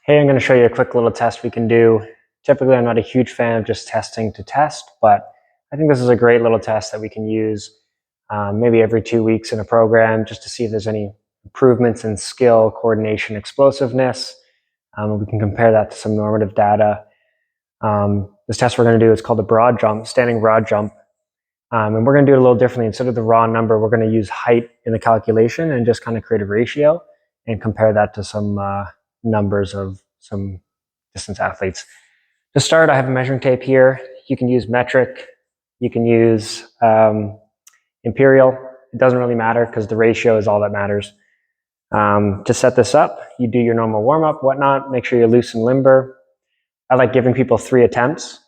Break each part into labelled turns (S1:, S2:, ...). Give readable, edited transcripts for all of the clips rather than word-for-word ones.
S1: Hey, I'm going to show you a quick little test we can do. Typically, I'm not a huge fan of just testing to test, but I think this is a great little test that we can use maybe every 2 weeks in a program just to see if there's any improvements in skill, coordination, explosiveness. We can compare that to some normative data. This test we're going to do is called the broad jump, standing broad jump. And we're going to do it a little differently. Instead of the raw number, we're going to use height in the calculation and just kind of create a ratio and compare that to some numbers of some distance athletes. To start, I have a measuring tape here. You can use metric. You can use imperial. It doesn't really matter because the ratio is all that matters. To set this up, you do your normal warm-up, whatnot. Make sure you're loose and limber. I like giving people 3 attempts.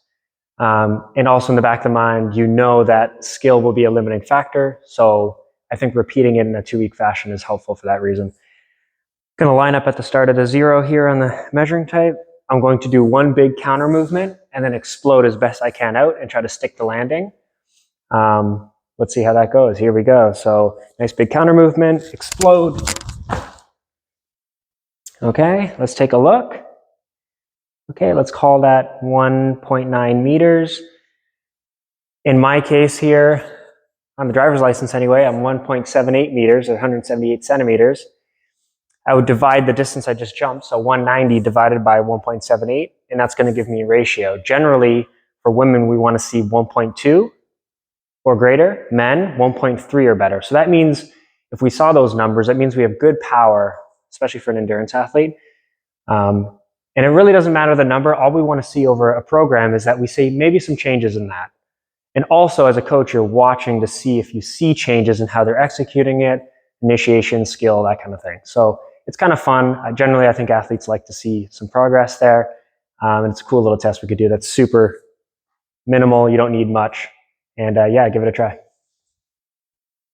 S1: And also in the back of the mind, you know that skill will be a limiting factor. So I think repeating it in a 2-week fashion is helpful for that reason. I'm going to line up at the start of the 0 here on the measuring tape. I'm going to do one big counter movement and then explode as best I can out and try to stick the landing. Let's see how that goes. Here we go. So nice big counter movement, explode. Okay, let's take a look. Okay, let's call that 1.9 meters. In my case here, on the driver's license anyway, I'm 1.78 meters or 178 centimeters. I would divide the distance I just jumped, so 190 divided by 1.78, and that's going to give me a ratio. Generally, for women, we want to see 1.2 or greater. Men, 1.3 or better. So that means if we saw those numbers, that means we have good power, especially for an endurance athlete. And it really doesn't matter the number. All we want to see over a program is that we see maybe some changes in that. And also, as a coach, you're watching to see if you see changes in how they're executing it, initiation, skill, that kind of thing. So it's kind of fun. Generally, I think athletes like to see some progress there. And it's a cool little test we could do that's super minimal. You don't need much. And yeah, give it a try.